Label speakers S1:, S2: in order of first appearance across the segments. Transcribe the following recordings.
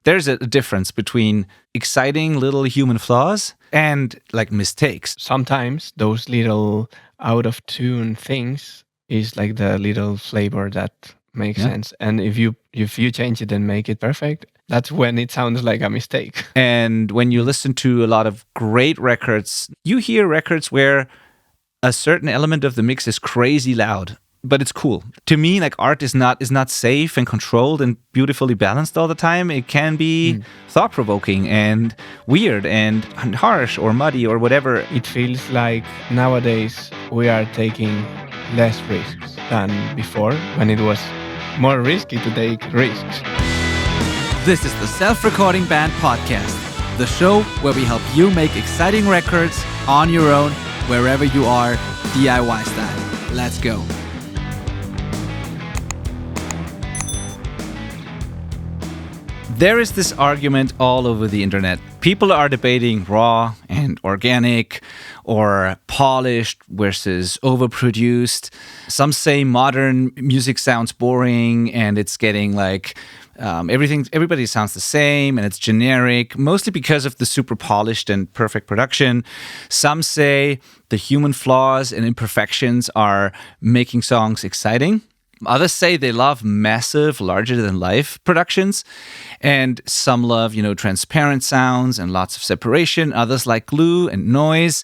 S1: there's a difference between exciting little human flaws and like mistakes.
S2: Sometimes those little out of tune things is like the little flavor that makes sense. And if you change it and make it perfect, that's when it sounds like a mistake.
S1: And when you listen to a lot of great records, you hear records where a certain element of the mix is crazy loud, but it's cool. To me, like art is not safe and controlled and beautifully balanced all the time. It can be thought-provoking and weird and harsh or muddy or whatever.
S2: It feels like nowadays we are taking less risks than before, when it was more risky to take risks.
S3: This is the Self-Recording Band Podcast, the show where we help you make exciting records on your own, wherever you are, DIY style. Let's go.
S1: There is this argument all over the internet. People are debating raw and organic or polished versus overproduced. Some say modern music sounds boring and it's getting like everybody sounds the same and it's generic, mostly because of the super polished and perfect production. Some say the human flaws and imperfections are making songs exciting. Others say they love massive, larger-than-life productions, and some love, transparent sounds and lots of separation. Others like glue and noise.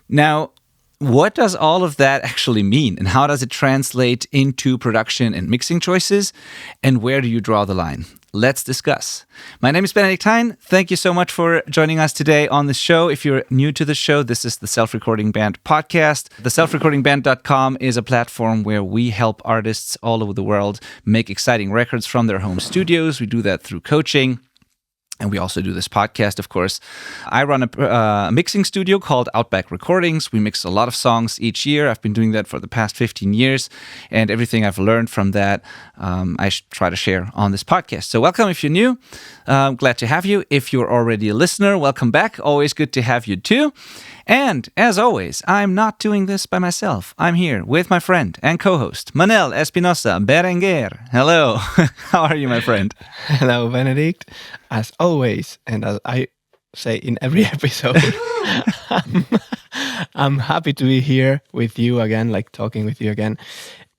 S1: Now, what does all of that actually mean, and how does it translate into production and mixing choices, and where do you draw the line? Let's discuss. My name is Benedict Hein. Thank you so much for joining us today on the show. If you're new to the show, this is the Self-Recording Band Podcast. The selfrecordingband.com is a platform where we help artists all over the world make exciting records from their home studios. We do that through coaching. And we also do this podcast, of course. I run a mixing studio called Outback Recordings. We mix a lot of songs each year. I've been doing that for the past 15 years. And everything I've learned from that, I try to share on this podcast. So welcome if you're new. Glad to have you. If you're already a listener, welcome back. Always good to have you too. And as always, I'm not doing this by myself. I'm here with my friend and co-host, Manel Espinosa Berenguer. Hello. How are you, my friend?
S2: Hello, Benedict. As always, and as I say in every episode, I'm happy to be here with you again, like talking with you again.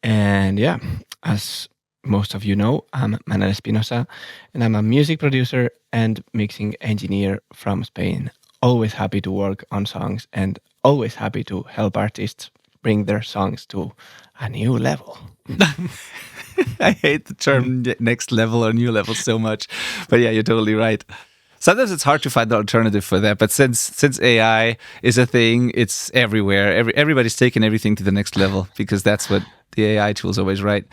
S2: And yeah, as most of you know, I'm Manel Espinosa, and I'm a music producer and mixing engineer from Spain. Always happy to work on songs and always happy to help artists bring their songs to a new level.
S1: I hate the term next level or new level so much. But yeah, you're totally right. Sometimes it's hard to find the alternative for that. But since AI is a thing, it's everywhere. Everybody's taking everything to the next level because that's what the AI tools always write.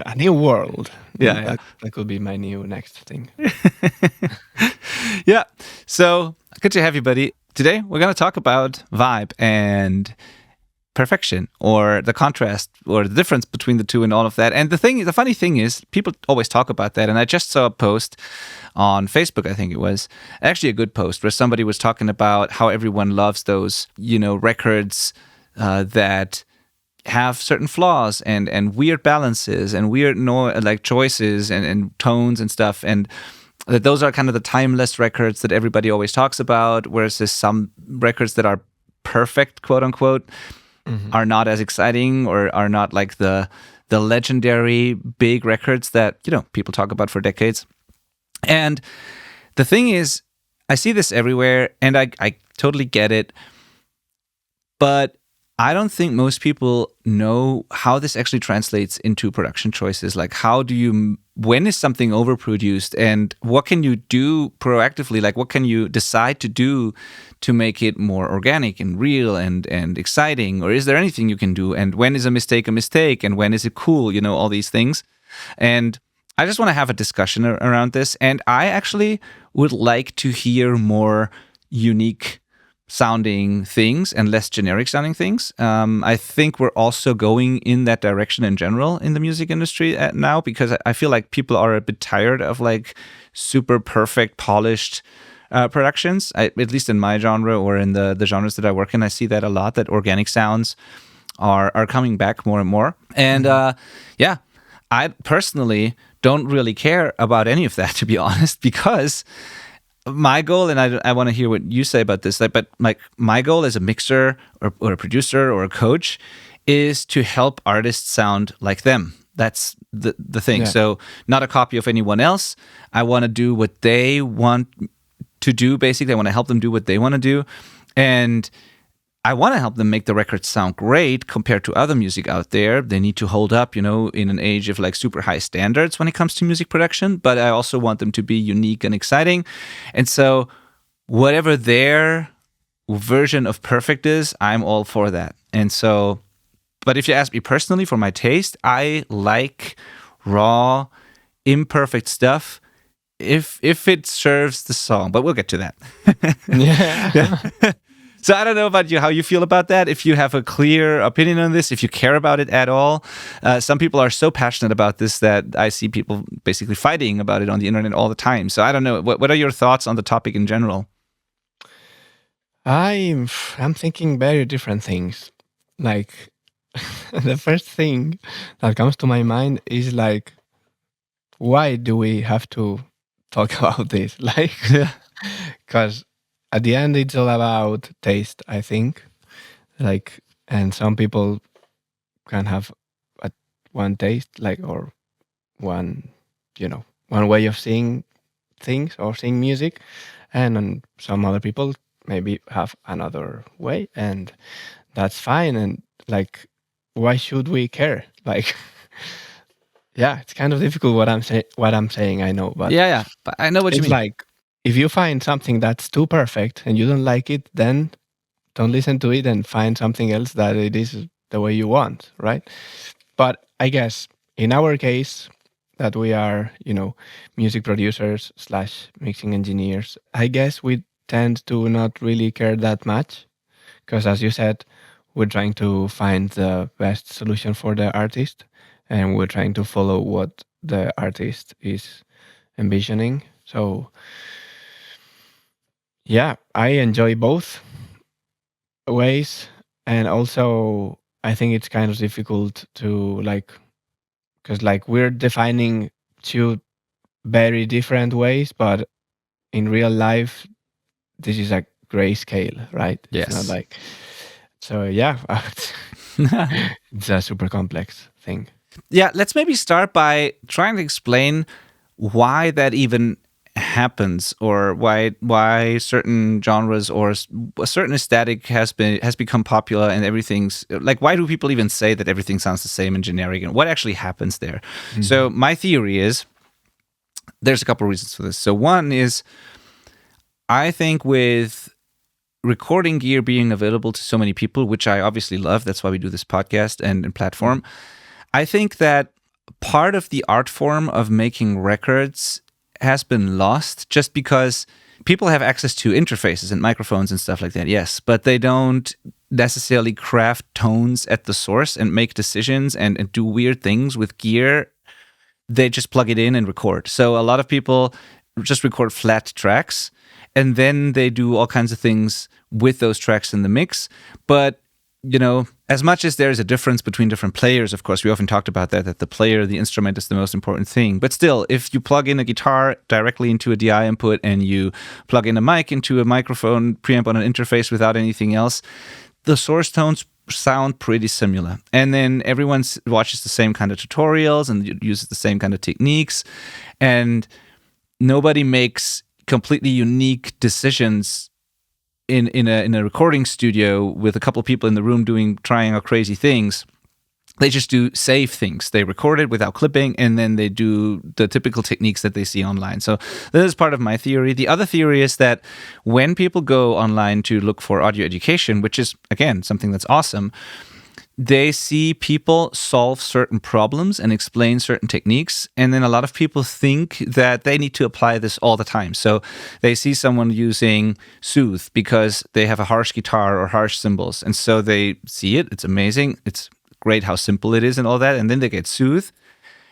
S2: A new world.
S1: Yeah.
S2: That could be my new next thing.
S1: Yeah. So good to have you, buddy. Today, we're going to talk about vibe and perfection or the contrast or the difference between the two and all of that. And the funny thing is, people always talk about that. And I just saw a post on Facebook, I think it was, actually a good post where somebody was talking about how everyone loves those, records that have certain flaws and weird balances and weird choices and tones and stuff, and that those are kind of the timeless records that everybody always talks about, whereas there's some records that are perfect, quote unquote, are not as exciting or are not like the legendary big records that people talk about for decades. And the thing is, I see this everywhere, and I totally get it, but I don't think most people know how this actually translates into production choices. Like, when is something overproduced, and what can you do proactively? Like, what can you decide to do to make it more organic and real and exciting? Or is there anything you can do? And when is a mistake, and when is it cool? All these things. And I just want to have a discussion around this. And I actually would like to hear more unique sounding things and less generic sounding things. I think we're also going in that direction in general in the music industry now, because I feel like people are a bit tired of like super perfect, polished productions. At least in my genre or in the genres that I work in, I see that a lot, that organic sounds are coming back more and more. And I personally don't really care about any of that, to be honest, because my goal, and I want to hear what you say about this, but like my goal as a mixer or a producer or a coach is to help artists sound like them. That's the thing.
S2: Yeah.
S1: So not a copy of anyone else. I want to do what they want to do, basically. I want to help them do what they want to do. And I want to help them make the records sound great compared to other music out there. They need to hold up, in an age of like super high standards when it comes to music production. But I also want them to be unique and exciting. And so whatever their version of perfect is, I'm all for that. And so, but if you ask me personally for my taste, I like raw, imperfect stuff if it serves the song. But we'll get to that.
S2: Yeah.
S1: So I don't know about you, how you feel about that, if you have a clear opinion on this, if you care about it at all. Some people are so passionate about this that I see people basically fighting about it on the internet all the time. So I don't know. What are your thoughts on the topic in general?
S2: I'm thinking very different things. Like the first thing that comes to my mind is like, why do we have to talk about this? Like, because at the end, it's all about taste, I think. Like, and some people can have one taste, like, or one, one way of seeing things or seeing music, and some other people maybe have another way, and that's fine. And like, why should we care? Like, yeah, it's kind of difficult what I'm saying. I know, but
S1: Yeah, but I know what you
S2: it's
S1: mean.
S2: like, if you find something that's too perfect and you don't like it, then don't listen to it and find something else that it is the way you want, right? But I guess in our case, that we are, music producers / mixing engineers, I guess we tend to not really care that much because, as you said, we're trying to find the best solution for the artist and we're trying to follow what the artist is envisioning. So yeah, I enjoy both ways. And also, I think it's kind of difficult to because we're defining two very different ways, but in real life, this is a grayscale, right?
S1: Yes.
S2: It's not like, so yeah, it's a super complex thing.
S1: Yeah, let's maybe start by trying to explain why that even happens, or why certain genres or a certain aesthetic has become popular, and everything's like, why do people even say that everything sounds the same and generic, and what actually happens there? Mm-hmm. So my theory is there's a couple of reasons for this. So one is, I think with recording gear being available to so many people, which I obviously love, that's why we do this podcast and platform, I think that part of the art form of making records has been lost just because people have access to interfaces and microphones and stuff like that, yes, but they don't necessarily craft tones at the source and make decisions and do weird things with gear. They just plug it in and record. So a lot of people just record flat tracks and then they do all kinds of things with those tracks in the mix. But as much as there is a difference between different players, of course, we often talked about that the player, the instrument is the most important thing. But still, if you plug in a guitar directly into a DI input and you plug in a mic into a microphone preamp on an interface without anything else, the source tones sound pretty similar. And then everyone watches the same kind of tutorials and uses the same kind of techniques. And nobody makes completely unique decisions in a recording studio with a couple of people in the room trying out crazy things. They just do safe things. They record it without clipping, and then they do the typical techniques that they see online. So this is part of my theory. The other theory is that when people go online to look for audio education, which is, again, something that's awesome, they see people solve certain problems and explain certain techniques. And then a lot of people think that they need to apply this all the time. So they see someone using Soothe because they have a harsh guitar or harsh cymbals. And so they see it. It's amazing. It's great how simple it is and all that. And then they get Soothe.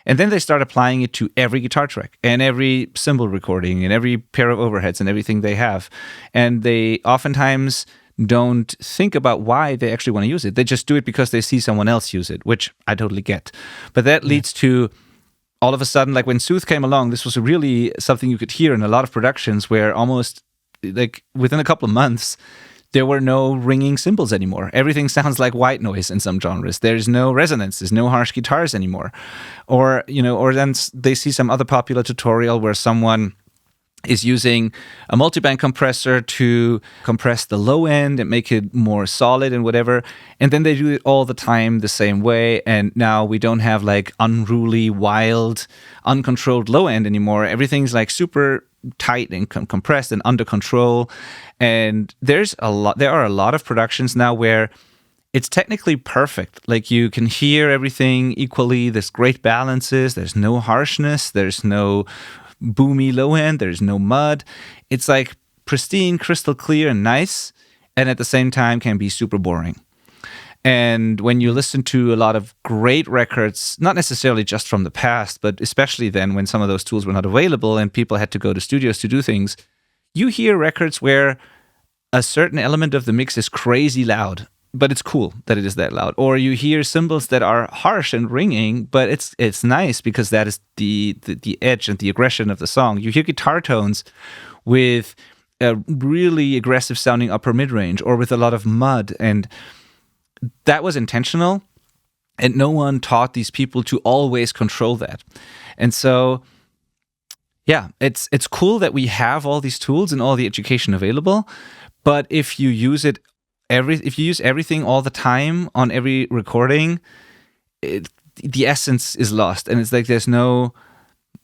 S1: And then they start applying it to every guitar track and every cymbal recording and every pair of overheads and everything they have. And they oftentimes don't think about why they actually want to use it. They just do it because they see someone else use it, which I totally get. But that leads to all of a sudden, like when Sooth came along, this was really something you could hear in a lot of productions where almost like within a couple of months, there were no ringing cymbals anymore. Everything sounds like white noise in some genres. There's no resonance. There's no harsh guitars anymore. Or then they see some other popular tutorial where someone is using a multiband compressor to compress the low end and make it more solid and whatever. And then they do it all the time the same way. And now we don't have like unruly, wild, uncontrolled low end anymore. Everything's like super tight and compressed and under control. And there are a lot of productions now where it's technically perfect. Like you can hear everything equally. There's great balances. There's no harshness. There's no boomy low end. There's no mud. It's like pristine, crystal clear and nice, and at the same time can be super boring. And when you listen to a lot of great records, not necessarily just from the past, but especially then when some of those tools were not available and people had to go to studios to do things, you hear records where a certain element of the mix is crazy loud, but it's cool that it is that loud. Or you hear cymbals that are harsh and ringing, but it's nice because that is the edge and the aggression of the song. You hear guitar tones with a really aggressive sounding upper mid-range or with a lot of mud, and that was intentional, and no one taught these people to always control that. And so, yeah, it's cool that we have all these tools and all the education available, but if you use everything all the time on every recording, the essence is lost, and it's like there's no,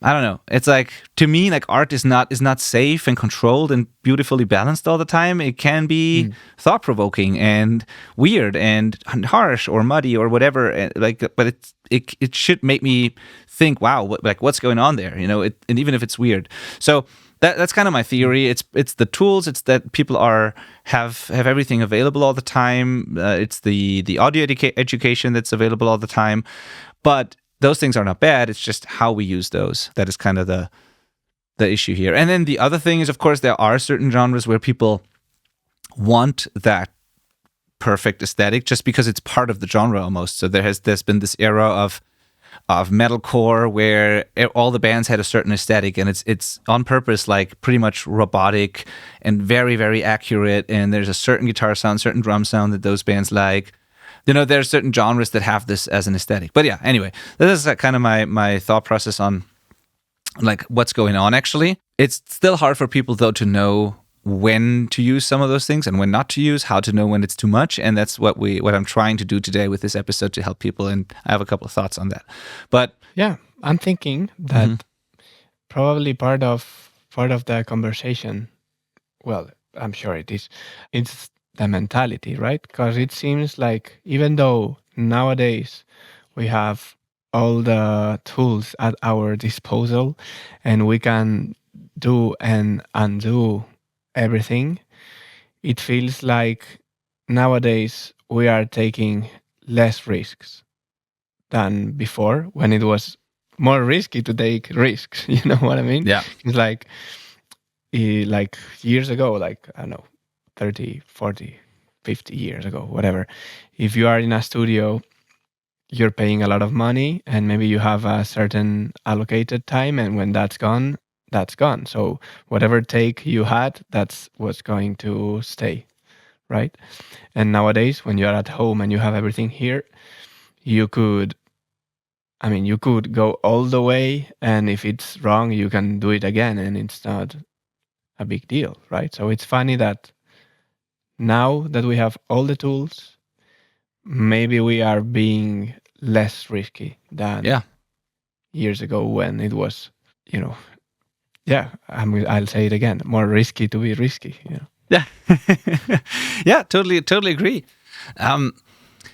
S1: I don't know. It's like, to me, like art is not safe and controlled and beautifully balanced all the time. It can be thought-provoking and weird and harsh or muddy or whatever. But it should make me think, wow, what's going on there? And even if it's weird. So that's kind of my theory. It's the tools. It's that people have everything available all the time. It's the audio education that's available all the time, but those things are not bad. It's just how we use those. That is kind of the issue here. And then the other thing is, of course, there are certain genres where people want that perfect aesthetic just because it's part of the genre almost. So there's been this era of metalcore where all the bands had a certain aesthetic, and it's on purpose, like pretty much robotic and very, very accurate. And there's a certain guitar sound, certain drum sound that those bands like. There are certain genres that have this as an aesthetic. But yeah, anyway, this is kind of my thought process on like what's going on actually. It's still hard for people though to know when to use some of those things and when not to use, how to know when it's too much. And that's what I'm trying to do today with this episode to help people. And I have a couple of thoughts on that. But
S2: yeah, I'm thinking that probably part of the conversation, well, I'm sure it is, it's the mentality, right? Because it seems like even though nowadays we have all the tools at our disposal and we can do and undo everything, it feels like nowadays we are taking less risks than before when it was more risky to take risks. You know what I mean?
S1: Yeah.
S2: It's like years ago, like, I don't know, 30, 40, 50 years ago, whatever. If you are in a studio, you're paying a lot of money and maybe you have a certain allocated time, and when that's gone, that's gone. So whatever take you had, that's what's going to stay, right? And nowadays, when you're at home and you have everything here, you could go all the way, and if it's wrong, you can do it again, and it's not a big deal, right? So it's funny that now that we have all the tools, maybe we are being less risky than years ago when it was, I'll say it again, more risky to be risky.
S1: Yeah, yeah, totally agree.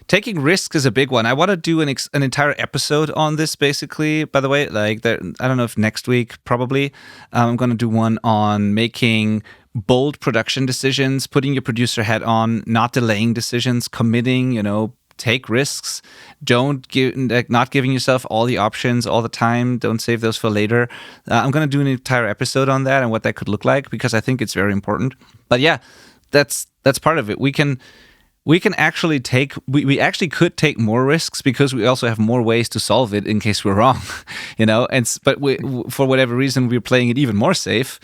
S1: Taking risks is a big one. I want to do an entire episode on this, basically. By the way, I don't know if next week, probably, I'm going to do one on making bold production decisions, putting your producer hat on, not delaying decisions, committing, take risks. Not giving yourself all the options all the time. Don't save those for later. I'm going to do an entire episode on that and what that could look like, because I think it's very important. But yeah, that's part of it. We can we can actually we actually could take more risks because we also have more ways to solve it in case we're wrong, but for whatever reason, we're playing it even more safe.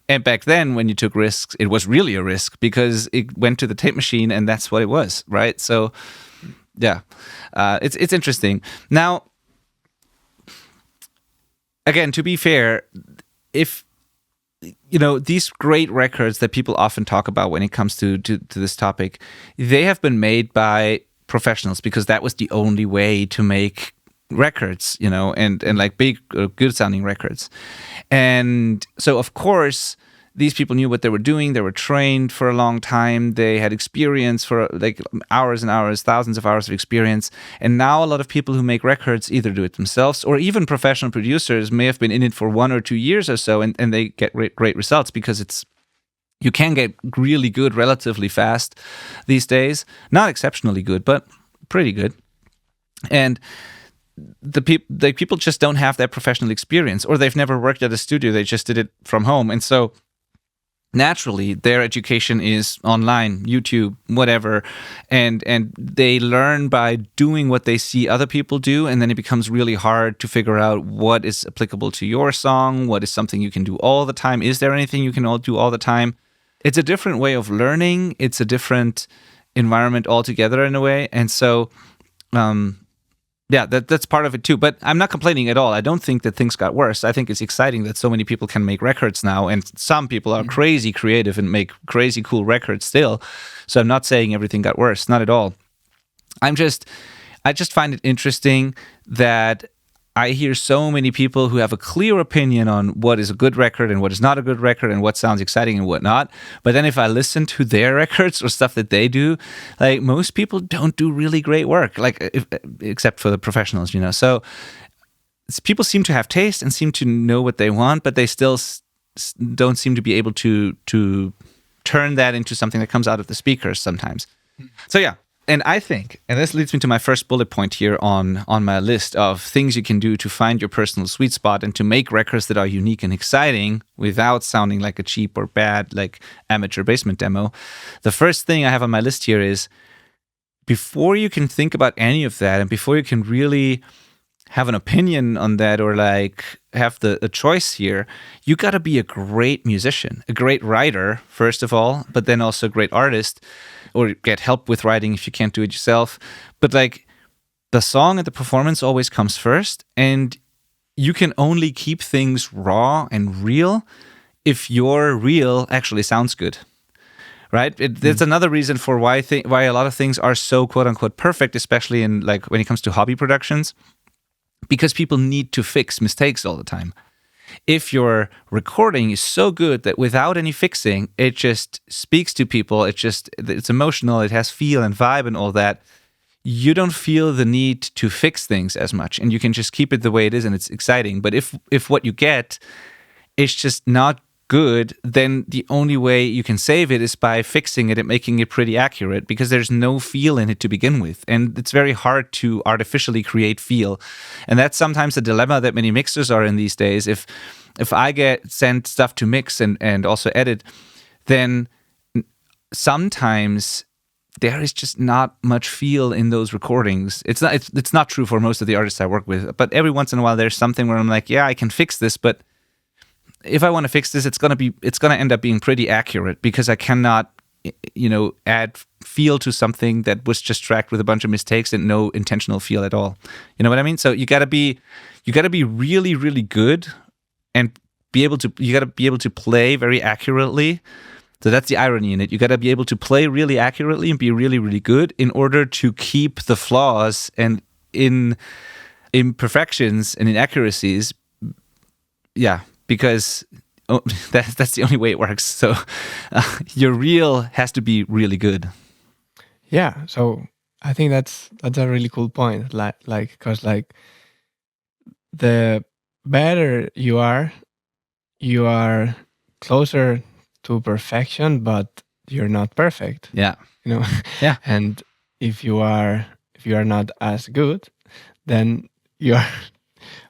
S1: And back then, when you took risks, it was really a risk because it went to the tape machine and that's what it was, right? So, yeah, it's interesting. Now, again, to be fair, if these great records that people often talk about when it comes to this topic, they have been made by professionals because that was the only way to make records, and like big, good sounding records. And so, of course, these people knew what they were doing. They were trained for a long time. They had experience for like hours and hours, thousands of hours of experience. And now a lot of people who make records either do it themselves or even professional producers may have been in it for 1 or 2 years or so, and they get great results because you can get really good relatively fast these days. Not exceptionally good, but pretty good. And the people just don't have that professional experience, or they've never worked at a studio. They just did it from home. And so naturally, their education is online, YouTube, whatever, and they learn by doing what they see other people do, and then it becomes really hard to figure out what is applicable to your song, what is something you can do all the time, is there anything you can do all the time? It's a different way of learning, it's a different environment altogether in a way, and so yeah, that's part of it too. But I'm not complaining at all. I don't think that things got worse. I think it's exciting that so many people can make records now, and some people are crazy creative and make crazy cool records still. So I'm not saying everything got worse, not at all. I just find it interesting that I hear so many people who have a clear opinion on what is a good record and what is not a good record and what sounds exciting and what not. But then if I listen to their records or stuff that they do, like most people don't do really great work, except for the professionals, So people seem to have taste and seem to know what they want, but they still don't seem to be able to turn that into something that comes out of the speakers sometimes. So yeah. And I think, and this leads me to my first bullet point here on my list of things you can do to find your personal sweet spot and to make records that are unique and exciting without sounding like a cheap or bad, like amateur basement demo. The first thing I have on my list here is, before you can think about any of that and before you can really have an opinion on that or like have the choice here, you got to be a great musician, a great writer, first of all, but then also a great artist, or get help with writing if you can't do it yourself. But like the song and the performance always comes first, and you can only keep things raw and real if your real actually sounds good. Right? There's another reason for why a lot of things are so quote unquote perfect, especially in like when it comes to hobby productions, because people need to fix mistakes all the time. If your recording is so good that without any fixing, it just speaks to people, it's emotional, it has feel and vibe and all that, you don't feel the need to fix things as much, and you can just keep it the way it is and it's exciting. But if what you get is just not good, then the only way you can save it is by fixing it and making it pretty accurate, because there's no feel in it to begin with. And it's very hard to artificially create feel. And that's sometimes a dilemma that many mixers are in these days. If I get sent stuff to mix and also edit, then sometimes there is just not much feel in those recordings. It's not true for most of the artists I work with, but every once in a while there's something where I'm like, yeah, I can fix this, but if I want to fix this, it's gonna end up being pretty accurate, because I cannot, add feel to something that was just tracked with a bunch of mistakes and no intentional feel at all. You know what I mean? So you gotta be really, really good, and you gotta be able to play very accurately. So that's the irony in it. You gotta be able to play really accurately and be really, really good in order to keep the flaws and imperfections and inaccuracies. Yeah. Because that's the only way it works. So your reel has to be really good.
S2: Yeah. So I think that's a really cool point. Because the better you are closer to perfection, but you're not perfect.
S1: Yeah.
S2: Yeah. And if you are not as good, then you're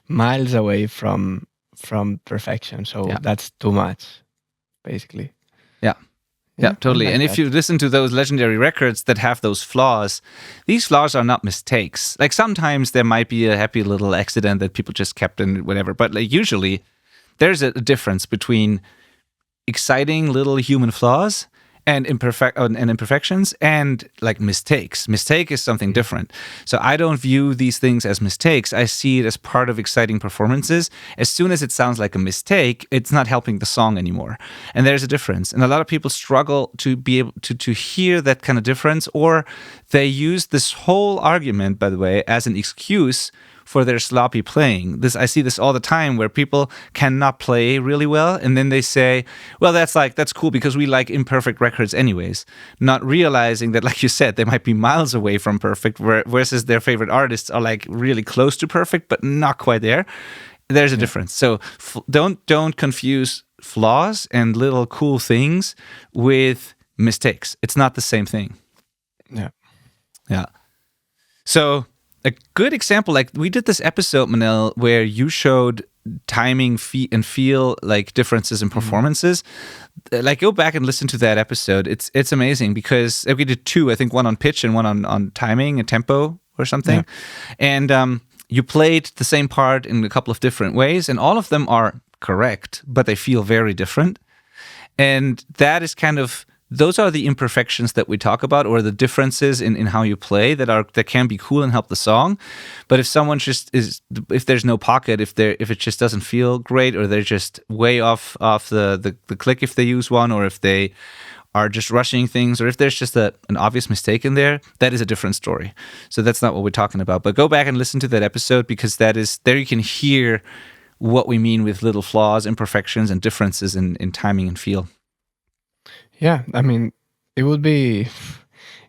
S2: miles away from perfection. So that's too much, basically.
S1: Yeah. Yeah, totally.
S2: like
S1: And if
S2: that.
S1: you listen to those legendary records that have those flaws, these flaws are not mistakes. Like sometimes there might be a happy little accident that people just kept in whatever, but like usually there's a difference between exciting little human flaws and imperfections and like mistakes. Mistake is something different. So I don't view these things as mistakes. I see it as part of exciting performances. As soon as it sounds like a mistake, it's not helping the song anymore. And there's a difference. And a lot of people struggle to be able to hear that kind of difference, or they use this whole argument, by the way, as an excuse for their sloppy playing. I see this all the time where people cannot play really well, and then they say, well, that's cool because we like imperfect records anyways, not realizing that, like you said, they might be miles away from perfect, versus their favorite artists are like really close to perfect, but not quite there. There's a difference. So don't confuse flaws and little cool things with mistakes. It's not the same thing. Yeah. So a good example, like we did this episode, Manel, where you showed timing, and feel like differences in performances. Like go back and listen to that episode. It's amazing because we did two, I think one on pitch and one on timing and tempo or something. And you played the same part in a couple of different ways, and all of them are correct, but they feel very different. And that is kind of, those are the imperfections that we talk about, or the differences in how you play that can be cool and help the song. But if someone if there's no pocket, if it just doesn't feel great, or they're just way off the click if they use one, or if they are just rushing things, or if there's just an obvious mistake in there, that is a different story. So that's not what we're talking about. But go back and listen to that episode, because there you can hear what we mean with little flaws, imperfections, and differences in timing and feel.
S2: Yeah, I mean, it would be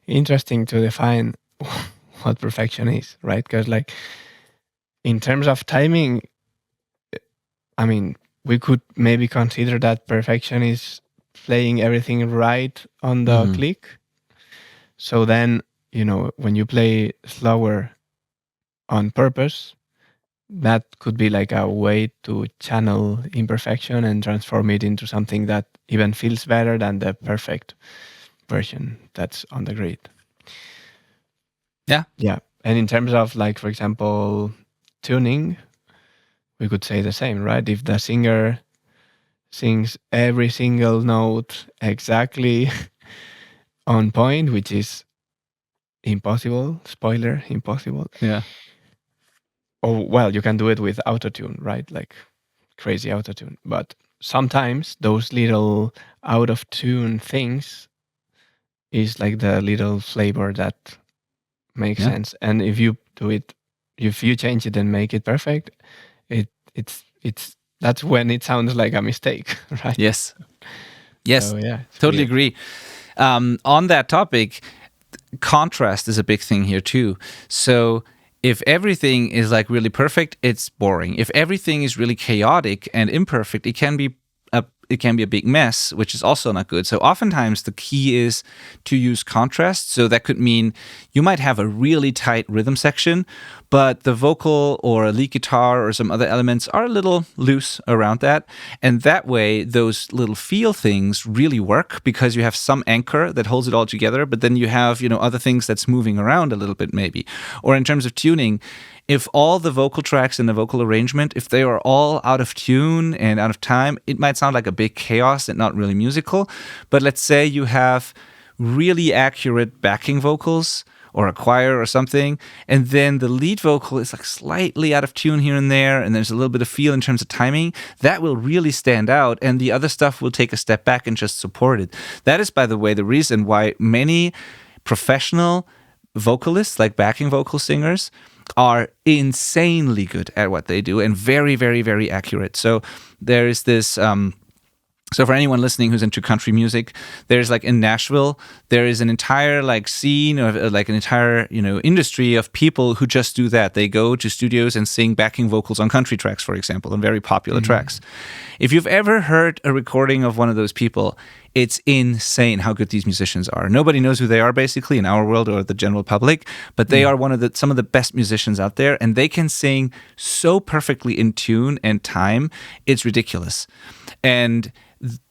S2: interesting to define what perfection is, right? Because like in terms of timing, I mean, we could maybe consider that perfection is playing everything right on the click. So then, when you play slower on purpose, that could be like a way to channel imperfection and transform it into something that even feels better than the perfect version that's on the grid. Yeah. And in terms of, like, for example, tuning, we could say the same, right? If the singer sings every single note exactly on point, which is impossible, spoiler, impossible.
S1: Yeah.
S2: Oh, well, you can do it with autotune, right? Like crazy autotune. But sometimes those little out of tune things is like the little flavor that makes sense. And if you change it and make it perfect, it's that's when it sounds like a mistake, right?
S1: Yes.
S2: So, yeah,
S1: Totally agree. On that topic, contrast is a big thing here too. So if everything is like really perfect, it's boring. If everything is really chaotic and imperfect, it can be a big mess, which is also not good. So oftentimes the key is to use contrast. So that could mean you might have a really tight rhythm section, but the vocal or a lead guitar or some other elements are a little loose around that. And that way, those little feel things really work because you have some anchor that holds it all together, but then you have, other things that's moving around a little bit maybe. Or in terms of tuning, if all the vocal tracks in the vocal arrangement, if they are all out of tune and out of time, it might sound like a big chaos and not really musical. But let's say you have really accurate backing vocals or a choir or something, and then the lead vocal is like slightly out of tune here and there, and there's a little bit of feel in terms of timing, that will really stand out, and the other stuff will take a step back and just support it. That is, by the way, the reason why many professional vocalists, like backing vocal singers, are insanely good at what they do and very, very, very accurate. So there is this... So for anyone listening who's into country music, there's like in Nashville, there is an entire like scene or like an entire, industry of people who just do that. They go to studios and sing backing vocals on country tracks, for example, on very popular tracks. If you've ever heard a recording of one of those people, it's insane how good these musicians are. Nobody knows who they are basically in our world or the general public, but they are some of the best musicians out there, and they can sing so perfectly in tune and time. It's ridiculous. And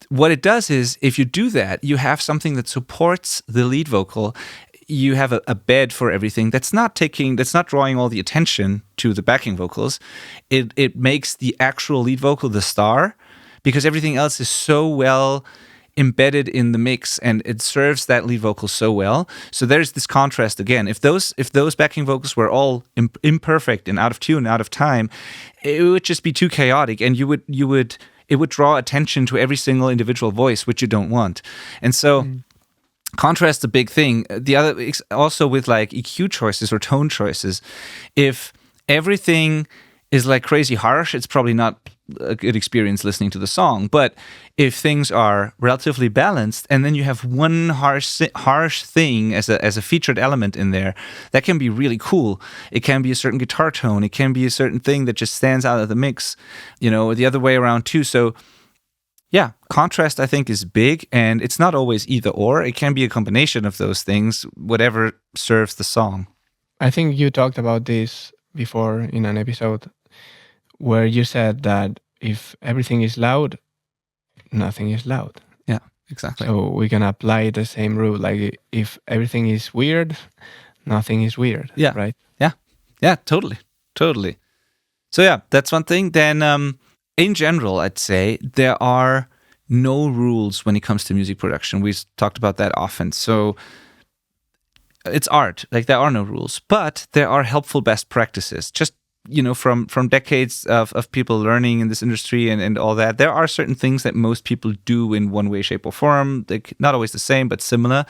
S1: what it does is, if you do that, you have something that supports the lead vocal. You have a bed for everything that's not drawing all the attention to the backing vocals. It makes the actual lead vocal the star, because everything else is so well embedded in the mix, and it serves that lead vocal so well. So there's this contrast again. If those backing vocals were all imperfect and out of tune, out of time, it would just be too chaotic, and it would draw attention to every single individual voice, which you don't want. And so contrast's a big thing. The other, also with like EQ choices or tone choices, if everything is like crazy harsh, it's probably not a good experience listening to the song. But if things are relatively balanced, and then you have one harsh thing as a featured element in there, that can be really cool. It can be a certain guitar tone. It can be a certain thing that just stands out of the mix, the other way around too. So yeah, contrast I think is big, and it's not always either or. It can be a combination of those things, whatever serves the song.
S2: I think you talked about this before in an episode where you said that if everything is loud, nothing is loud.
S1: Yeah, exactly.
S2: So we can apply the same rule. Like if everything is weird, nothing is weird.
S1: Yeah.
S2: Right?
S1: Yeah, totally. So yeah, that's one thing. Then in general, I'd say there are no rules when it comes to music production. We've talked about that often. So it's art. Like there are no rules, but there are helpful best practices. Just from decades of people learning in this industry and all that, there are certain things that most people do in one way, shape, or form. They're not always the same, but similar.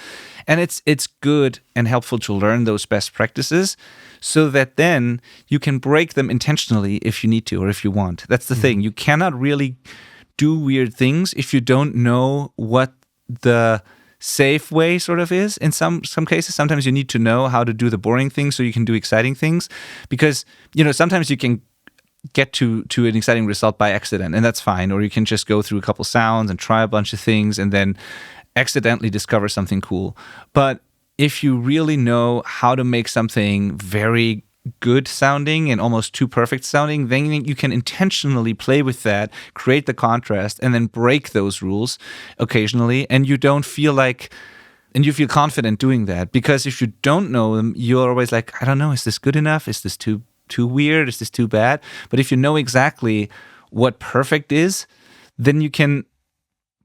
S1: And it's good and helpful to learn those best practices so that then you can break them intentionally if you need to or if you want. That's the thing. You cannot really do weird things if you don't know what the safe way sort of is. In some cases, sometimes you need to know how to do the boring things so you can do exciting things, because sometimes you can get to an exciting result by accident, and that's fine. Or you can just go through a couple sounds and try a bunch of things and then accidentally discover something cool. But if you really know how to make something very good sounding and almost too perfect sounding, then you can intentionally play with that, create the contrast, and then break those rules occasionally. And you don't feel and you feel confident doing that, because if you don't know them, you're always like, I don't know, is this good enough? Is this too weird? Is this too bad? But if you know exactly what perfect is, then you can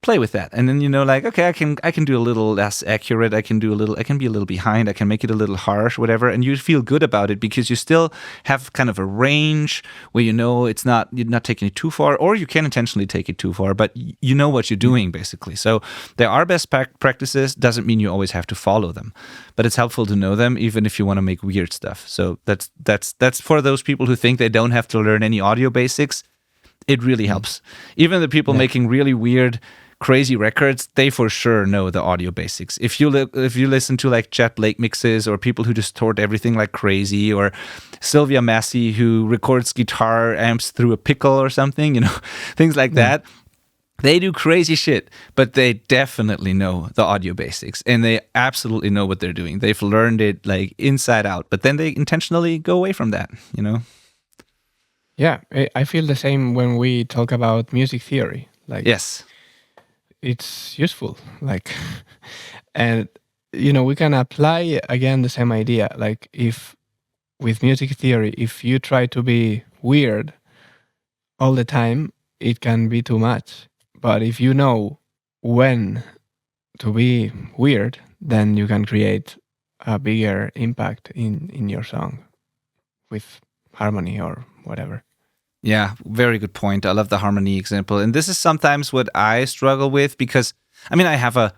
S1: play with that, and then okay, I can do a little less accurate. I can be a little behind. I can make it a little harsh, whatever, and you feel good about it because you still have kind of a range where you're not taking it too far, or you can intentionally take it too far, but you know what you're doing basically. So there are best practices. Doesn't mean you always have to follow them, but it's helpful to know them even if you want to make weird stuff. So that's for those people who think they don't have to learn any audio basics. It really helps. Even the people making really weird, crazy records, they for sure know the audio basics. If you listen to like Chet Blake mixes, or people who distort everything like crazy, or Sylvia Massey who records guitar amps through a pickle or something, things like that, they do crazy shit, but they definitely know the audio basics, and they absolutely know what they're doing. They've learned it like inside out, but then they intentionally go away from that,
S2: Yeah, I feel the same when we talk about music theory. Like,
S1: yes,
S2: it's useful. Like, and we can apply again the same idea. Like, if with music theory, if you try to be weird all the time, it can be too much. But if you know when to be weird, then you can create a bigger impact in your song with harmony or whatever.
S1: Yeah, very good point. I love the harmony example. And this is sometimes what I struggle with, because, I have a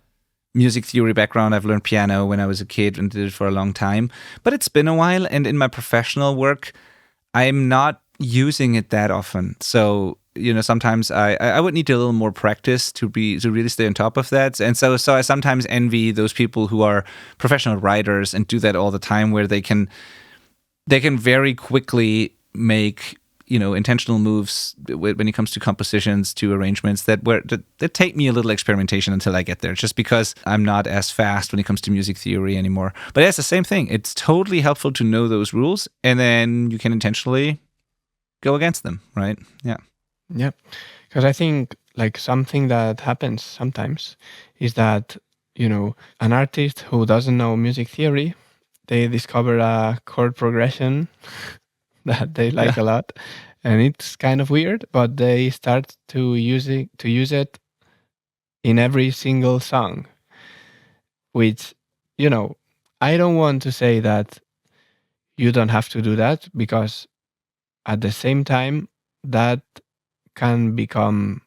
S1: music theory background. I've learned piano when I was a kid and did it for a long time. But it's been a while, and in my professional work, I'm not using it that often. So, sometimes I would need a little more practice to really stay on top of that. And so I sometimes envy those people who are professional writers and do that all the time, where they can very quickly make intentional moves when it comes to compositions, to arrangements that take me a little experimentation until I get there, just because I'm not as fast when it comes to music theory anymore. But it's the same thing. It's totally helpful to know those rules, and then you can intentionally go against them, right? Yeah.
S2: Yeah. Because I think like something that happens sometimes is that, an artist who doesn't know music theory, they discover a chord progression that they like a lot, and it's kind of weird, but they start to use it in every single song, which, I don't want to say that you don't have to do that, because at the same time that can become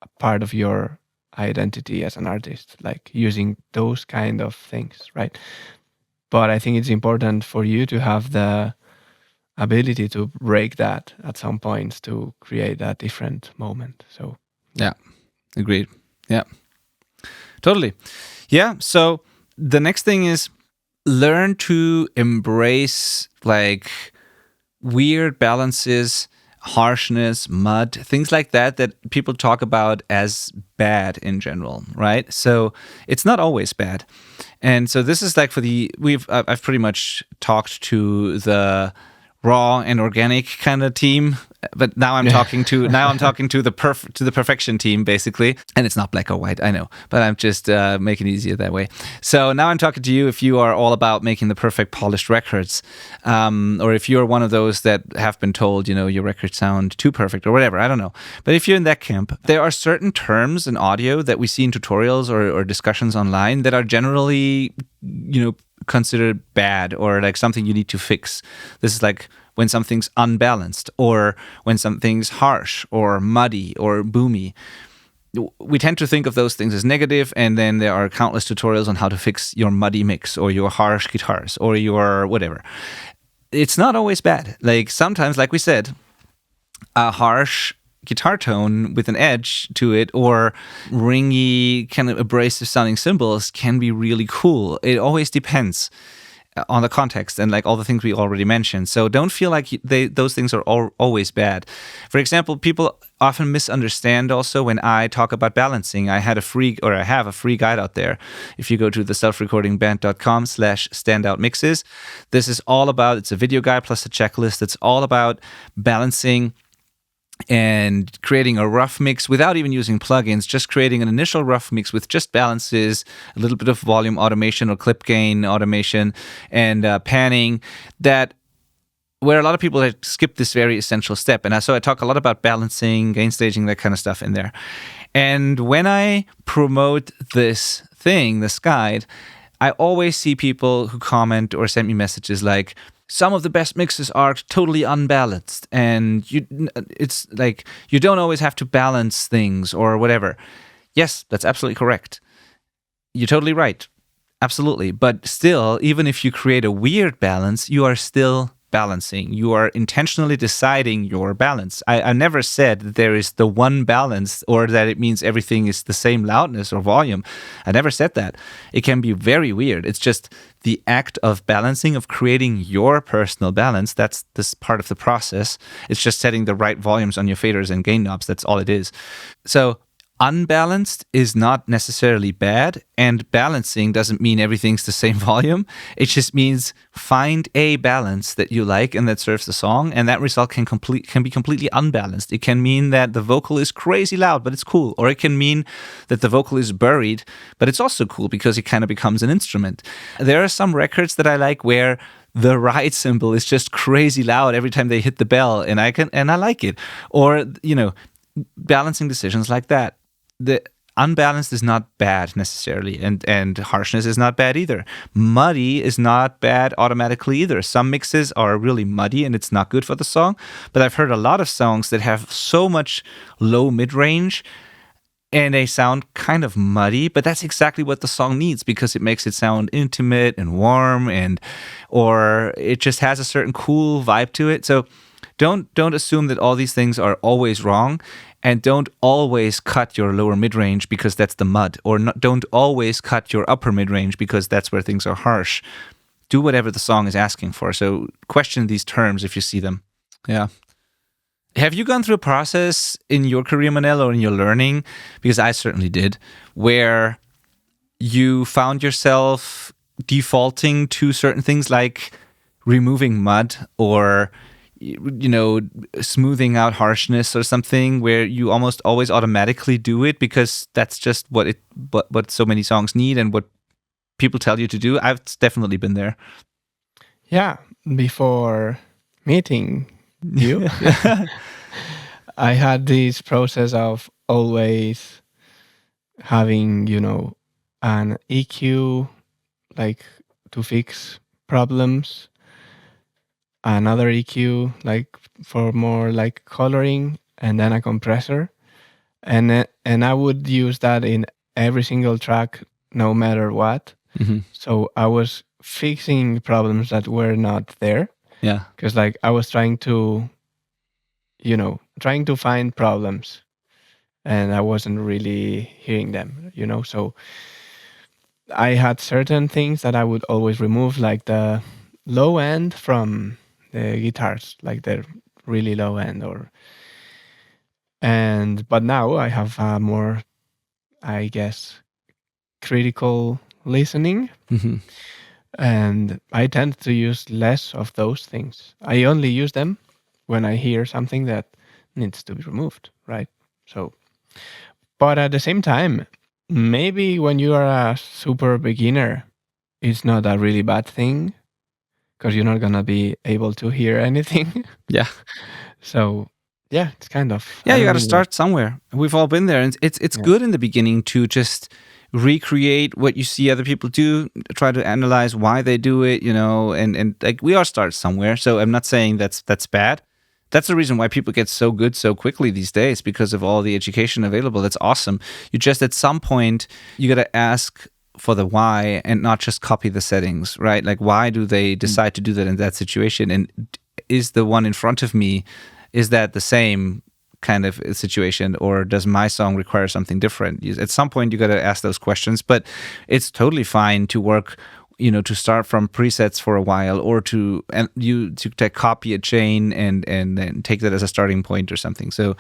S2: a part of your identity as an artist, like using those kind of things, right? But I think it's important for you to have the ability to break that at some points to create a different moment. So
S1: yeah, agreed. Yeah, totally. Yeah. So the next thing is learn to embrace like weird balances, harshness, mud, things like that people talk about as bad in general, right? So it's not always bad. And so this is like I've pretty much talked to the raw and organic kind of team, but now I'm talking to the perfection team, basically. And it's not black or white, I know, but I'm just making it easier that way. So now I'm talking to you if you are all about making the perfect polished records, or if you're one of those that have been told, your records sound too perfect or whatever, I don't know. But if you're in that camp, there are certain terms in audio that we see in tutorials or discussions online that are generally, considered bad or like something you need to fix. This is like when something's unbalanced, or when something's harsh or muddy or boomy. We tend to think of those things as negative, and then there are countless tutorials on how to fix your muddy mix or your harsh guitars or your whatever. It's not always bad. Like sometimes, like we said, a harsh guitar tone with an edge to it or ringy, kind of abrasive sounding cymbals can be really cool. It always depends on the context and like all the things we already mentioned. So don't feel like those things are always bad. For example, people often misunderstand also when I talk about balancing. I have a free guide out there. If you go to the selfrecordingband.com/standoutmixes, this is all about, it's a video guide plus a checklist. It's all about balancing and creating a rough mix without even using plugins, just creating an initial rough mix with just balances, a little bit of volume automation or clip gain automation, and panning, where a lot of people skip this very essential step. And so I talk a lot about balancing, gain staging, that kind of stuff in there. And when I promote this guide, I always see people who comment or send me messages like, some of the best mixes are totally unbalanced, and it's like you don't always have to balance things or whatever. Yes, that's absolutely correct. You're totally right. Absolutely. But still, even if you create a weird balance, you are still balancing. You are intentionally deciding your balance. I never said that there is the one balance or that it means everything is the same loudness or volume. I never said that. It can be very weird. It's just the act of balancing, of creating your personal balance. That's this part of the process. It's just setting the right volumes on your faders and gain knobs. That's all it is. So unbalanced is not necessarily bad, and balancing doesn't mean everything's the same volume. It just means find a balance that you like and that serves the song, and that result can be completely unbalanced. It can mean that the vocal is crazy loud, but it's cool, or it can mean that the vocal is buried, but it's also cool because it kind of becomes an instrument. There are some records that I like where the ride cymbal is just crazy loud every time they hit the bell, and I like it. Or, balancing decisions like that. The unbalanced is not bad necessarily, and harshness is not bad either. Muddy is not bad automatically either. Some mixes are really muddy and it's not good for the song, but I've heard a lot of songs that have so much low mid-range and they sound kind of muddy, but that's exactly what the song needs because it makes it sound intimate and warm, or it just has a certain cool vibe to it. So don't assume that all these things are always wrong. And don't always cut your lower mid-range because that's the mud. Or don't always cut your upper mid-range because that's where things are harsh. Do whatever the song is asking for. So question these terms if you see them. Yeah. Have you gone through a process in your career, Manel, or in your learning? Because I certainly did, where you found yourself defaulting to certain things like removing mud or smoothing out harshness or something, where you almost always automatically do it because that's just what so many songs need and what people tell you to do. I've definitely been there.
S2: Yeah, before meeting you, I had this process of always having, an EQ, like to fix problems, another EQ, like for more like coloring, and then a compressor. And I would use that in every single track, no matter what.
S1: Mm-hmm.
S2: So I was fixing problems that were not there.
S1: Yeah.
S2: Because like I was trying to find problems, and I wasn't really hearing them. So I had certain things that I would always remove, like the low end from the guitars, like the really low end, but now I have a more, I guess, critical listening.
S1: Mm-hmm.
S2: And I tend to use less of those things. I only use them when I hear something that needs to be removed, right? So, but at the same time, maybe when you are a super beginner, it's not a really bad thing because you're not going to be able to hear anything.
S1: Yeah.
S2: So, yeah, it's kind of...
S1: Yeah, you got to start somewhere. We've all been there. And it's good in the beginning to just recreate what you see other people do, try to analyze why they do it, and like we all start somewhere. So I'm not saying that's bad. That's the reason why people get so good so quickly these days, because of all the education available. That's awesome. You just, at some point, you got to ask for the why and not just copy the settings, right? Like, why do they decide to do that in that situation? And is the one in front of me, is that the same kind of situation, or does my song require something different? At some point you got to ask those questions, but it's totally fine to work, to start from presets for a while, or to copy a chain and then take that as a starting point or something. So,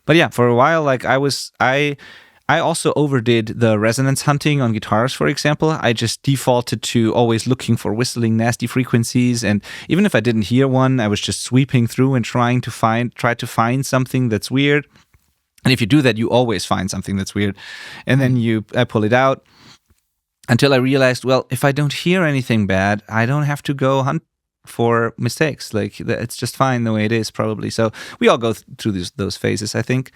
S1: but yeah, for a while, like I also overdid the resonance hunting on guitars, for example. I just defaulted to always looking for whistling, nasty frequencies. And even if I didn't hear one, I was just sweeping through and try to find something that's weird. And if you do that, you always find something that's weird. And then I pull it out until I realized, well, if I don't hear anything bad, I don't have to go hunt for mistakes. Like, it's just fine the way it is, probably. So we all go through those phases, I think.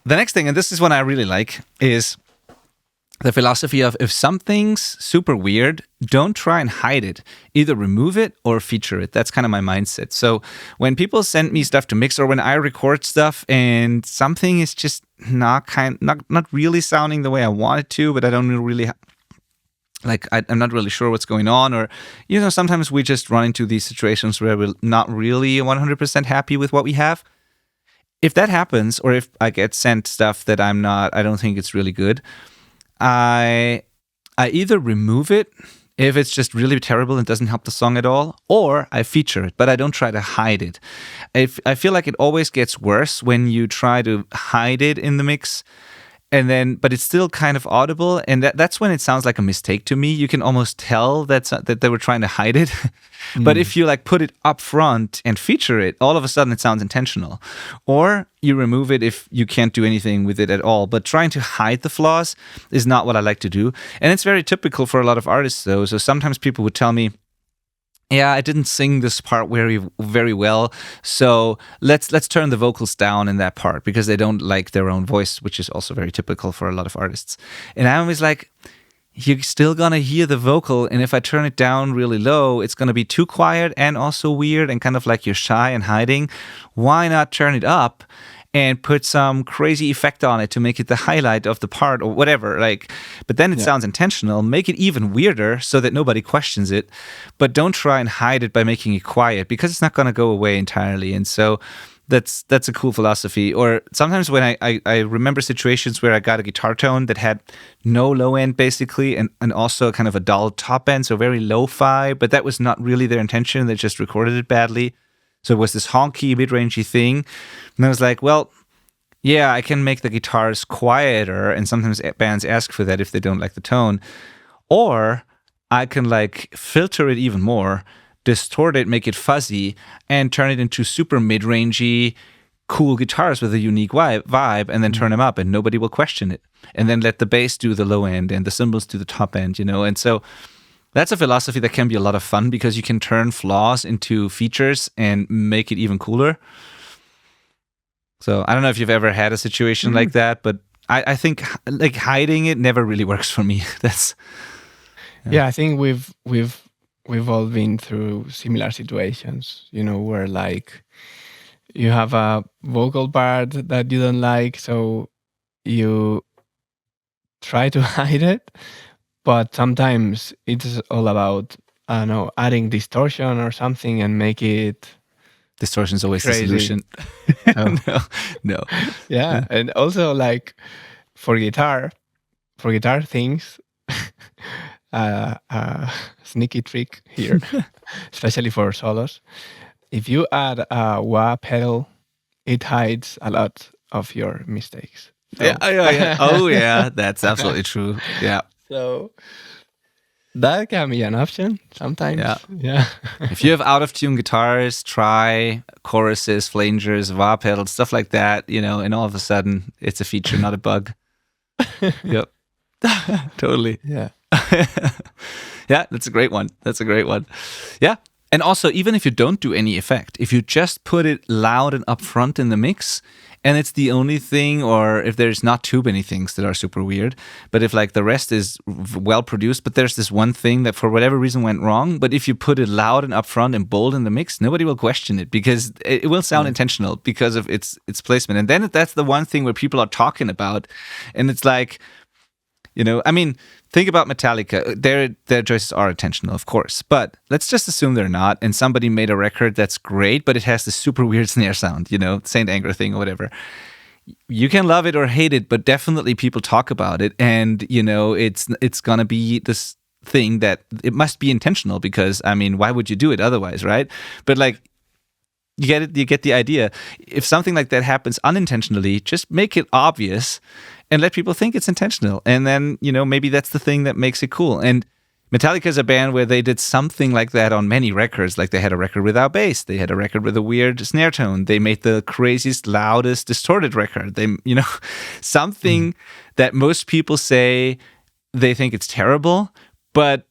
S1: The next thing, and this is one I really like, is the philosophy of, if something's super weird, don't try and hide it. Either remove it or feature it. That's kind of my mindset. So when people send me stuff to mix, or when I record stuff and something is just not really sounding the way I want it to, but I don't really I'm not really sure what's going on, or sometimes we just run into these situations where we're not really 100% happy with what we have. If that happens, or if I get sent stuff that I don't think it's really good, I either remove it if it's just really terrible and doesn't help the song at all, or I feature it, but I don't try to hide it. I feel like it always gets worse when you try to hide it in the mix, but it's still kind of audible, and that's when it sounds like a mistake to me. You can almost tell that they were trying to hide it. But if you put it up front and feature it, all of a sudden it sounds intentional. Or you remove it if you can't do anything with it at all. But trying to hide the flaws is not what I like to do. And it's very typical for a lot of artists, though. So sometimes people would tell me, yeah, I didn't sing this part very, very well, so let's turn the vocals down in that part, because they don't like their own voice, which is also very typical for a lot of artists. And I'm always like, you're still gonna hear the vocal, and if I turn it down really low, it's gonna be too quiet and also weird and kind of like you're shy and hiding. Why not turn it up and put some crazy effect on it to make it the highlight of the part, or whatever? But then it sounds intentional. Make it even weirder so that nobody questions it, but don't try and hide it by making it quiet, because it's not going to go away entirely. And so that's a cool philosophy. Or sometimes when I remember situations where I got a guitar tone that had no low end, basically, and also kind of a dull top end, so very lo-fi, but that was not really their intention. They just recorded it badly. So it was this honky, mid-rangey thing. And I was like, well, yeah, I can make the guitars quieter, and sometimes bands ask for that if they don't like the tone. Or I can like filter it even more, distort it, make it fuzzy, and turn it into super mid-rangey, cool guitars with a unique vibe, and then turn them up, and nobody will question it. And then let the bass do the low end and the cymbals do the top end, you know? And so that's a philosophy that can be a lot of fun because you can turn flaws into features and make it even cooler. So I don't know if you've ever had a situation like that, but I think like hiding it never really works for me. That's
S2: I think we've all been through similar situations, you know, where like you have a vocal part that you don't like, so you try to hide it, but sometimes it's all about, I don't know, adding distortion or something and make it
S1: distortion is always
S2: crazy.
S1: the solution. No.
S2: Yeah, and also like for guitar things, sneaky trick here, especially for solos. If you add a wah pedal, it hides a lot of your mistakes. So,
S1: Yeah. Oh, yeah. That's absolutely true. Yeah.
S2: So that can be an option sometimes. Yeah.
S1: If you have out of tune guitars, try choruses, flangers, wah pedals, stuff like that, you know, and all of a sudden it's a feature, not a bug. Yep. Totally.
S2: Yeah.
S1: Yeah, that's a great one. Yeah. And also, even if you don't do any effect, if you just put it loud and upfront in the mix, and it's the only thing, or if there's not too many things that are super weird, but if like the rest is well produced, but there's this one thing that for whatever reason went wrong, but if you put it loud and upfront and bold in the mix, nobody will question it because it will sound intentional because of its placement. And then that's the one thing where people are talking about, and it's like, you know, I mean, think about Metallica. Their choices are intentional, of course, but let's just assume they're not. And somebody made a record that's great, but it has this super weird snare sound, you know, Saint Anger thing or whatever. You can love it or hate it, but definitely people talk about it, and you know, it's gonna be this thing that it must be intentional because I mean, why would you do it otherwise, right? But like, you get it. You get the idea. If something like that happens unintentionally, just make it obvious and let people think it's intentional. And then, you know, maybe that's the thing that makes it cool. And Metallica is a band where they did something like that on many records. Like they had a record without bass. They had a record with a weird snare tone. They made the craziest, loudest, distorted record. They, you know, something that most people say they think it's terrible, but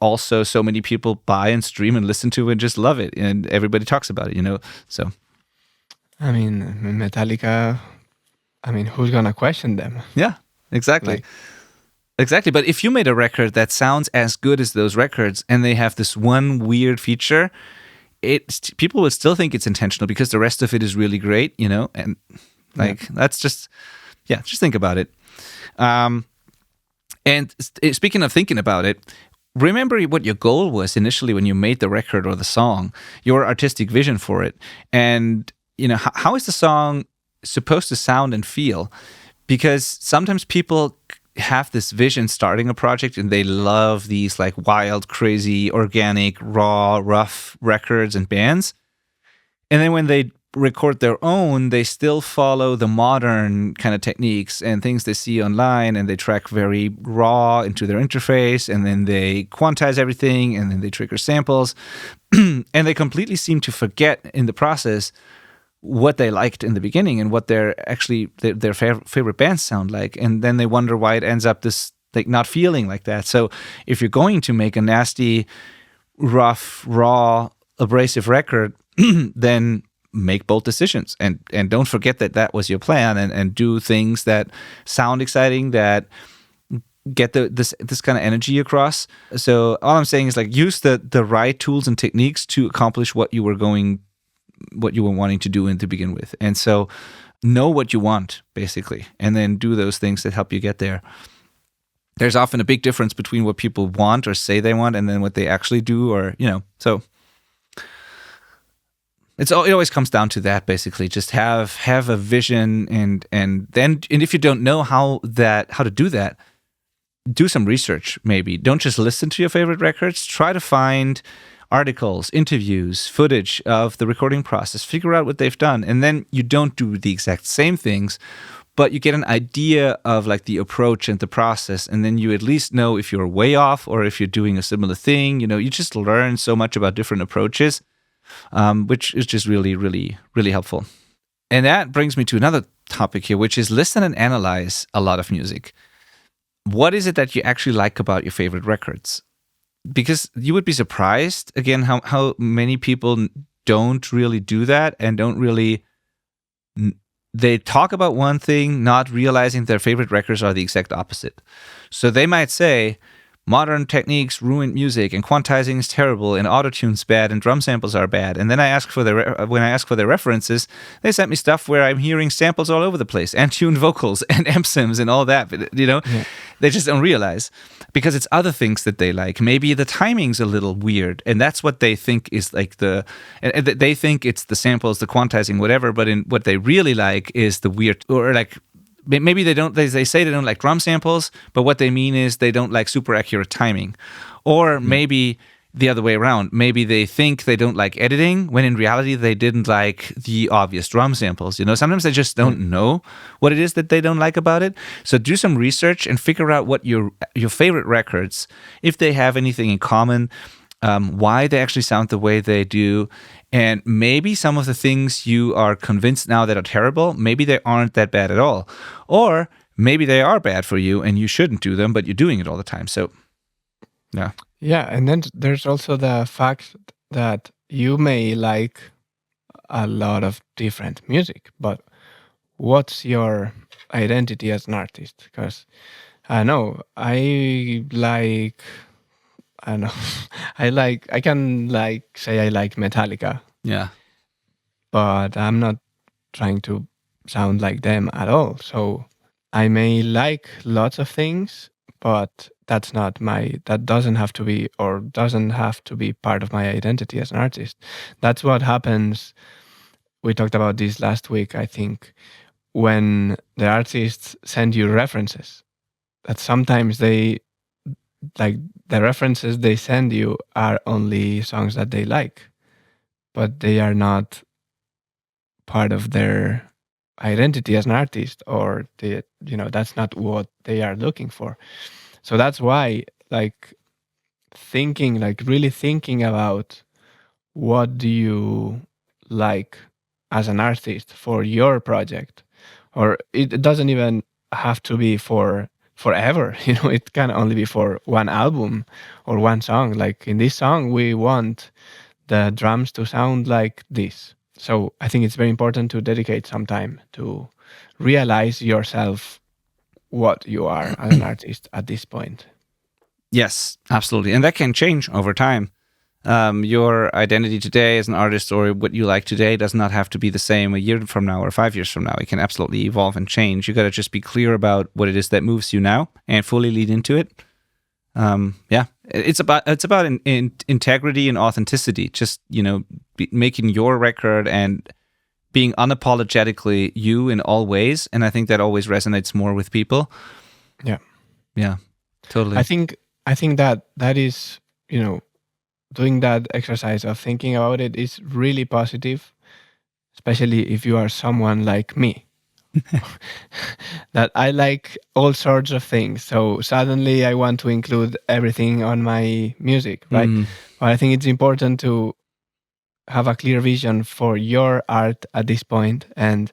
S1: also so many people buy and stream and listen to and just love it. And everybody talks about it, you know, so.
S2: I mean, Metallica, I mean, who's going to question them?
S1: Yeah, exactly. Exactly. But if you made a record that sounds as good as those records and they have this one weird feature, people will still think it's intentional because the rest of it is really great, you know? And like, that's just think about it. And speaking of thinking about it, remember what your goal was initially when you made the record or the song, your artistic vision for it. And, you know, how is the song supposed to sound and feel? Because sometimes people have this vision starting a project and they love these like wild, crazy, organic, raw, rough records and bands. And then when they record their own, they still follow the modern kind of techniques and things they see online, and they track very raw into their interface, and then they quantize everything, and then they trigger samples. And they completely seem to forget in the process what they liked in the beginning and what their favorite bands sound like. And then they wonder why it ends up this like not feeling like that. So if you're going to make a nasty, rough, raw, abrasive record, then make bold decisions and don't forget that was your plan, and do things that sound exciting, that get this kind of energy across. So all I'm saying is like use the right tools and techniques to accomplish what you were wanting to do to begin with. And so know what you want basically, and then do those things that help you get there. There's often a big difference between what people want or say they want and then what they actually do, or, you know, so it always comes down to that basically. Just have a vision, and if you don't know how to do that, do some research maybe. Don't just listen to your favorite records. Try to find articles, interviews, footage of the recording process, figure out what they've done. And then you don't do the exact same things, but you get an idea of like the approach and the process. And then you at least know if you're way off or if you're doing a similar thing. You just learn so much about different approaches, which is just really, really, really helpful. And that brings me to another topic here, which is listen and analyze a lot of music. What is it that you actually like about your favorite records? Because you would be surprised, again, how many people don't really do that and don't really... They talk about one thing, not realizing their favorite records are the exact opposite. So they might say, modern techniques ruin music, and quantizing is terrible, and autotune's bad, and drum samples are bad. And then I ask for when I ask for their references, they sent me stuff where I'm hearing samples all over the place, and tuned vocals, and amp sims, and all that. But, they just don't realize because it's other things that they like. Maybe the timing's a little weird, and that's what they think is like they think it's the samples, the quantizing, whatever. But in what they really like is the weird, or like. Maybe they don't. They say they don't like drum samples, but what they mean is they don't like super accurate timing, or maybe the other way around. Maybe they think they don't like editing when in reality they didn't like the obvious drum samples. Sometimes they just don't know what it is that they don't like about it. So do some research and figure out what your favorite records, if they have anything in common, why they actually sound the way they do. And maybe some of the things you are convinced now that are terrible, maybe they aren't that bad at all. Or maybe they are bad for you and you shouldn't do them, but you're doing it all the time. So, yeah.
S2: Yeah, and then there's also the fact that you may like a lot of different music, but what's your identity as an artist? Because I know I can say I like Metallica.
S1: Yeah.
S2: But I'm not trying to sound like them at all. So I may like lots of things, but that doesn't have to be part of my identity as an artist. That's what happens. We talked about this last week, I think, when the artists send you references, that sometimes the references they send you are only songs that they like, but they are not part of their identity as an artist, or that's not what they are looking for. So that's why really thinking about what do you like as an artist for your project, or it doesn't even have to be for forever. It can only be for one album or one song. Like in this song, we want the drums to sound like this. So I think it's very important to dedicate some time to realize yourself what you are as an artist at this point.
S1: Yes, absolutely. And that can change over time. Your identity today as an artist, or what you like today, does not have to be the same a year from now or 5 years from now. It can absolutely evolve and change. You got to just be clear about what it is that moves you now and fully lead into it. It's about integrity and authenticity. Just making your record and being unapologetically you in all ways. And I think that always resonates more with people. Yeah, totally.
S2: I think that is doing that exercise of thinking about it is really positive, especially if you are someone like me, that I like all sorts of things. So suddenly I want to include everything on my music, right? But I think it's important to have a clear vision for your art at this point and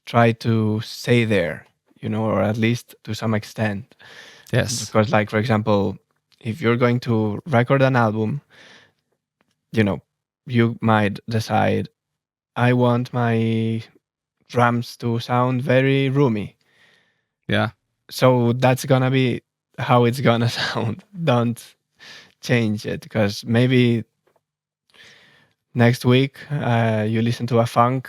S2: try to stay there, or at least to some extent.
S1: Yes.
S2: Because for example, if you're going to record an album, you might decide, I want my drums to sound very roomy.
S1: Yeah.
S2: So that's gonna be how it's gonna sound. Don't change it, because maybe next week you listen to a funk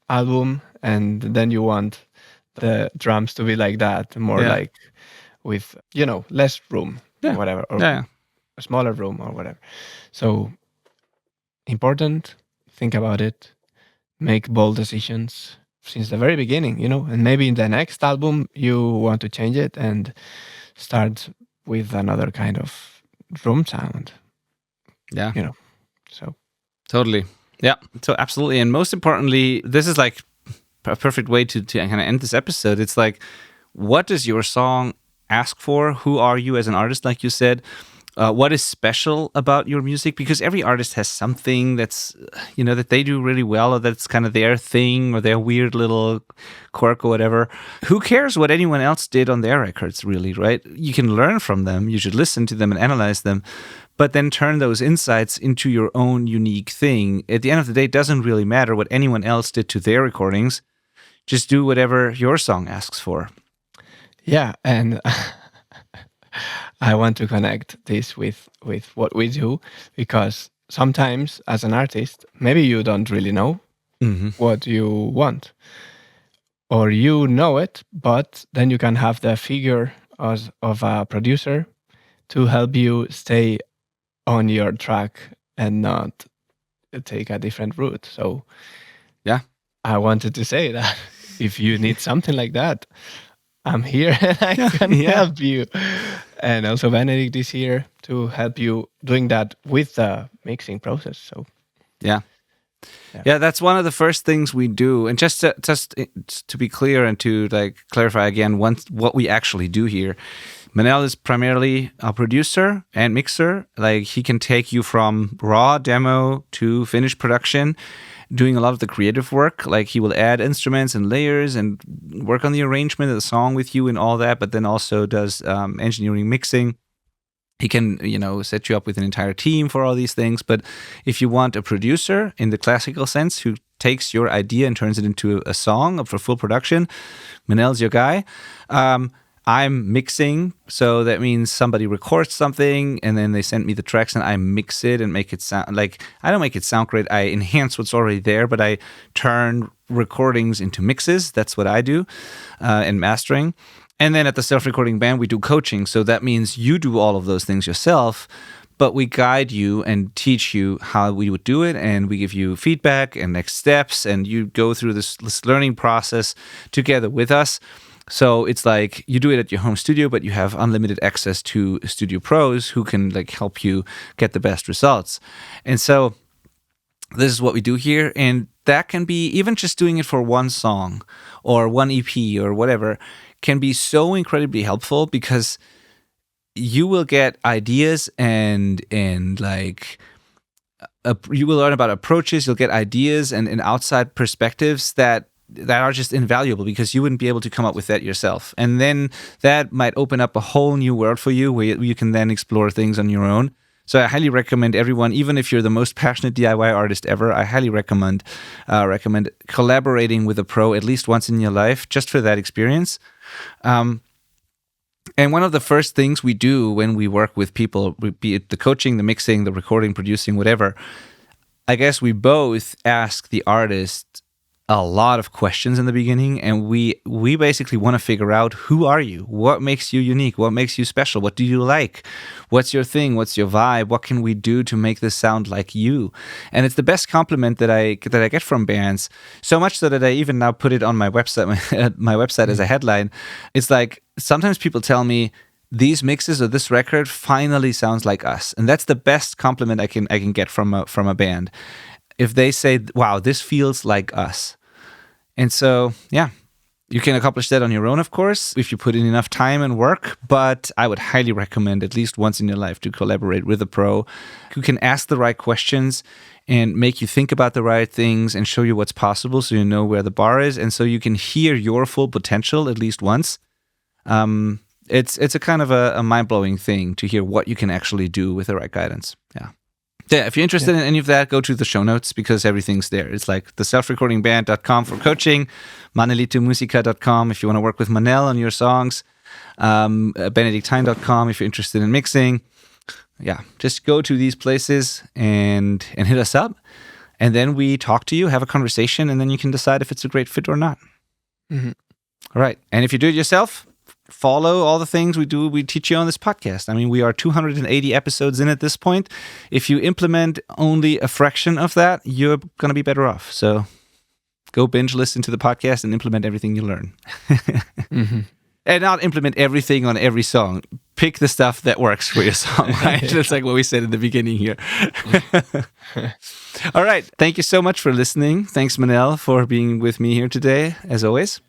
S2: album and then you want the drums to be like that, more like with, less room, whatever, or a smaller room or whatever. So important, think about it, make bold decisions since the very beginning, and maybe in the next album you want to change it and start with another kind of drum sound.
S1: Yeah.
S2: So
S1: Totally. Yeah. So absolutely. And most importantly, this is like a perfect way to kind of end this episode. It's like, what does your song ask for? Who are you as an artist, like you said? What is special about your music? Because every artist has something that's, that they do really well, or that's kind of their thing, or their weird little quirk or whatever. Who cares what anyone else did on their records, really, right? You can learn from them. You should listen to them and analyze them, but then turn those insights into your own unique thing. At the end of the day, it doesn't really matter what anyone else did to their recordings. Just do whatever your song asks for.
S2: Yeah, and I want to connect this with what we do, because sometimes as an artist, maybe you don't really know what you want, or you know it, but then you can have the figure of a producer to help you stay on your track and not take a different route. So
S1: yeah,
S2: I wanted to say that if you need something like that, I'm here and I can help you. And also Benedict is here to help you doing that with the mixing process. So
S1: yeah, that's one of the first things we do. And just to be clear and to like clarify again, what we actually do here. Manel is primarily a producer and mixer. Like, he can take you from raw demo to finished production, doing a lot of the creative work. Like, he will add instruments and layers and work on the arrangement of the song with you and all that, but then also does engineering, mixing. He can, set you up with an entire team for all these things. But if you want a producer in the classical sense who takes your idea and turns it into a song for full production, Manel's your guy. I'm mixing, so that means somebody records something and then they send me the tracks and I mix it and make it sound like, I don't make it sound great, I enhance what's already there, but I turn recordings into mixes. That's what I do, and mastering. And then at the Self-Recording Band, we do coaching, so that means you do all of those things yourself, but we guide you and teach you how we would do it, and we give you feedback and next steps, and you go through this learning process together with us. So it's like you do it at your home studio, but you have unlimited access to studio pros who can like help you get the best results. And so this is what we do here. And that can be even just doing it for one song or one EP or whatever can be so incredibly helpful, because you will get ideas and like you will learn about approaches. You'll get ideas and outside perspectives that are just invaluable, because you wouldn't be able to come up with that yourself. And then that might open up a whole new world for you where you can then explore things on your own. So I highly recommend everyone, even if you're the most passionate DIY artist ever, I highly recommend collaborating with a pro at least once in your life, just for that experience. And one of the first things we do when we work with people, be it the coaching, the mixing, the recording, producing, whatever, I guess we both ask the artist a lot of questions in the beginning, and we basically want to figure out, who are you? What makes you unique? What makes you special? What do you like? What's your thing? What's your vibe? What can we do to make this sound like you? And it's the best compliment that I get from bands, so much so that I even now put it on my website, my website as a headline. It's like, sometimes people tell me, these mixes or this record finally sounds like us, and that's the best compliment I can get from a band. If they say, wow, this feels like us. And so, yeah, you can accomplish that on your own, of course, if you put in enough time and work. But I would highly recommend at least once in your life to collaborate with a pro who can ask the right questions and make you think about the right things and show you what's possible, so you know where the bar is. And so you can hear your full potential at least once. It's a kind of a mind-blowing thing to hear what you can actually do with the right guidance. Yeah, if you're interested in any of that, go to the show notes, because everything's there. It's like the selfrecordingband.com for coaching, manelitomusica.com if you want to work with Manel on your songs, benedictine.com if you're interested in mixing. Yeah, just go to these places and hit us up, and then we talk to you, have a conversation, and then you can decide if it's a great fit or not. Mm-hmm. All right, and if you do it yourself, follow all the things we teach you on this podcast. I mean, we are 280 episodes in at this point. If you implement only a fraction of that, you're going to be better off. So go binge listen to the podcast and implement everything you learn. Mm-hmm. And not implement everything on every song. pick the stuff that works for your song, right? That's like what we said in the beginning here. All right. Thank you so much for listening. Thanks, Manel, for being with me here today, as always.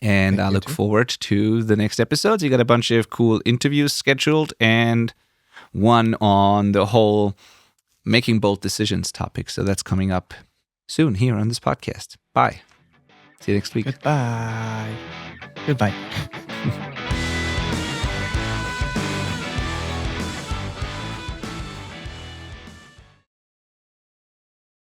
S1: And I look forward to the next episodes. You got a bunch of cool interviews scheduled and one on the whole making bold decisions topic. So that's coming up soon here on this podcast. Bye. See you next week.
S2: Goodbye.